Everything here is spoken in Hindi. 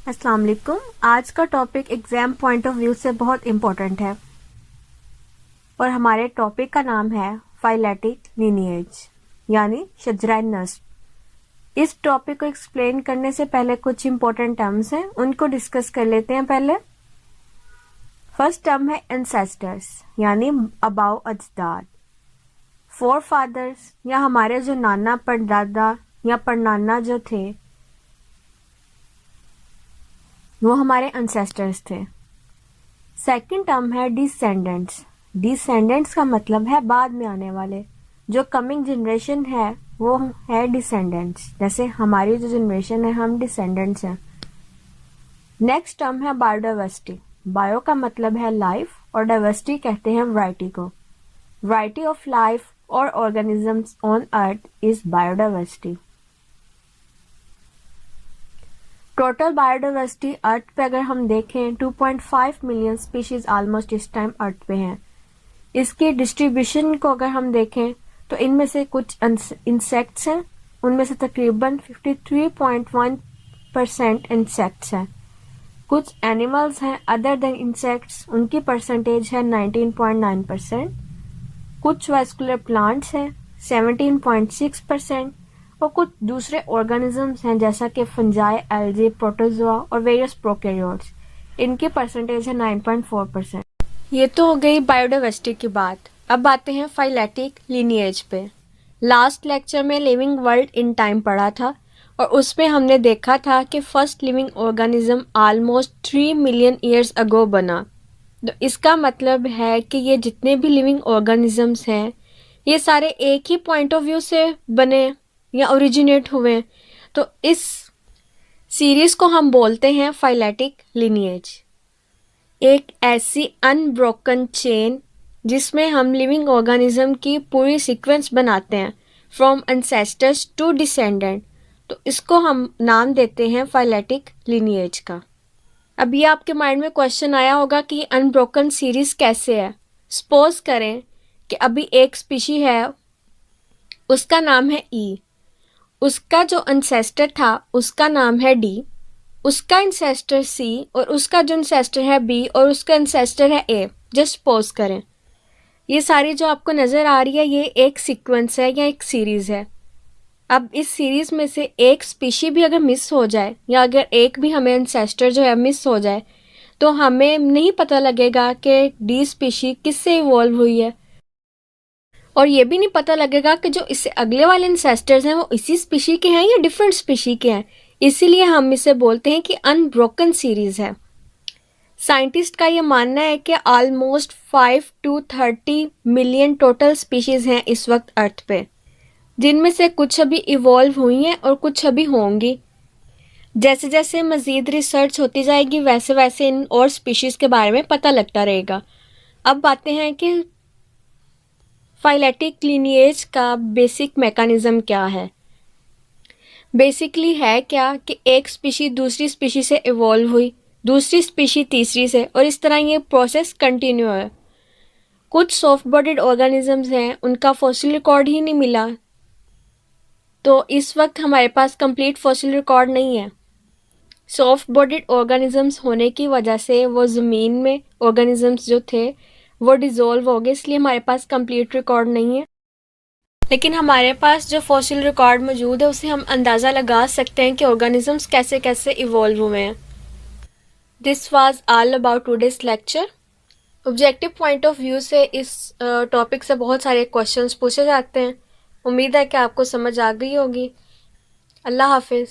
अस्सलाम वालेकुम। आज का topic exam point of view से बहुत इम्पोर्टेंट है और हमारे टॉपिक का नाम है फाइलेटिक लिनिएज यानी शजरा नस्ब। इस टॉपिक को एक्सप्लेन करने से पहले कुछ इम्पोर्टेंट टर्म्स हैं, उनको डिस्कस कर लेते हैं। पहले फर्स्ट टर्म है एंसेस्टर्स यानी अबाव अजदाद। फोर फादर्स या हमारे जो नाना परदादा या परनाना जो थे वो हमारे एंसेस्टर्स थे। सेकंड टर्म है डिसेंडेंट्स। डिसेंडेंट्स का मतलब है बाद में आने वाले, जो कमिंग जनरेशन है वो है डिसेंडेंट्स। जैसे हमारी जो जनरेशन है हम डिसेंडेंट्स हैं। नेक्स्ट टर्म है बायोडाइवर्सिटी। बायो का मतलब है लाइफ और डाइवर्सिटी कहते हैं वैरायटी को। वैरायटी ऑफ लाइफ और organisms on earth is biodiversity. Total biodiversity earth पे अगर हम देखें 2.5 मिलियन स्पीशीज ऑलमोस्ट इस टाइम अर्थ पे हैं। इसकी डिस्ट्रीब्यूशन को अगर हम देखें तो इनमें से कुछ इंसेक्ट्स हैं, उनमें से तकरीबन 53.1% इंसेक्ट्स हैं। कुछ एनिमल्स हैं अदर देन इंसेक्ट्स, उनकी परसेंटेज है 19.9%। कुछ वैस्कुलर प्लांट्स हैं 17.6% और कुछ दूसरे ऑर्गेनिजम्स हैं जैसा कि फंजाई, एल्गी, प्रोटोजोआ और वेरियस प्रोकैरियोट्स, इनकी परसेंटेज है 9.4%। ये तो हो गई बायोडाइवर्सिटी की बात। अब आते हैं फाइलेटिक लिनिएज पे। लास्ट लेक्चर में लिविंग वर्ल्ड इन टाइम पढ़ा था और उसमें हमने देखा था कि first living organism almost 3 million years ago बना। तो इसका मतलब है कि ये जितने भी लिविंग ऑर्गेनिजम्स हैं ये सारे एक ही पॉइंट ऑफ व्यू से बने या ओरिजिनेट हुए। तो इस सीरीज को हम बोलते हैं फाइलेटिक लिनिएज। एक ऐसी अनब्रोकन चेन जिसमें हम लिविंग ऑर्गेनिज्म की पूरी सीक्वेंस बनाते हैं फ्रॉम एंसेस्टर्स टू डिसेंडेंट। तो इसको हम नाम देते हैं फाइलेटिक लिनिएज का। अभी आपके माइंड में क्वेश्चन आया होगा कि अनब्रोकन सीरीज कैसे है। सपोज करें कि अभी एक स्पीशी है, उसका नाम है ई, उसका जो एंसेस्टर था उसका नाम है डी, उसका एंसेस्टर सी और उसका जो एंसेस्टर है बी और उसका एंसेस्टर है ए। जस्ट सपोज करें ये सारी जो आपको नज़र आ रही है ये एक सीक्वेंस है या एक सीरीज़ है। अब इस सीरीज़ में से एक स्पीशी भी अगर मिस हो जाए या अगर एक भी हमें एंसेस्टर जो है मिस हो जाए तो हमें नहीं पता लगेगा कि डी स्पीशी किससे इवॉल्व हुई है और ये भी नहीं पता लगेगा कि जो इससे अगले वाले एंसेस्टर्स हैं वो इसी स्पीशी के हैं या डिफरेंट स्पीशी के हैं। इसीलिए हम इसे बोलते हैं कि अनब्रोकन सीरीज है। साइंटिस्ट का ये मानना है कि almost 5 to 30 million total species हैं इस वक्त अर्थ पे, जिनमें से कुछ अभी इवॉल्व हुई हैं और कुछ अभी होंगी। जैसे जैसे मज़ीद रिसर्च होती जाएगी वैसे वैसे इन और स्पीशीज़ के बारे में पता लगता रहेगा। अब बातें हैं कि फाइलेटिक लिनिएज का बेसिक मैकेनिज्म क्या है। बेसिकली है क्या कि एक स्पीशी दूसरी स्पीशी से इवॉल्व हुई, दूसरी स्पीशी तीसरी से, और इस तरह ये प्रोसेस कंटिन्यू है। कुछ सॉफ्ट बॉडीड ऑर्गेनिजम्स हैं उनका फॉसिल रिकॉर्ड ही नहीं मिला, तो इस वक्त हमारे पास कंप्लीट फॉसिल रिकॉर्ड नहीं है। सॉफ्ट बॉडीड ऑर्गेनिजम्स होने की वजह से वो ज़मीन में ऑर्गेनिजम्स जो थे वो डिज़ोल्व हो गए, इसलिए हमारे पास कंप्लीट रिकॉर्ड नहीं है। लेकिन हमारे पास जो फॉसिल रिकॉर्ड मौजूद है उससे हम अंदाज़ा लगा सकते हैं कि ऑर्गेनिजम्स कैसे कैसे इवॉल्व हुए हैं। This was all about today's lecture. Objective point of view से इस टॉपिक से बहुत सारे क्वेश्चंस पूछे जाते हैं। उम्मीद है कि आपको समझ आ गई होगी। अल्लाह हाफिज़।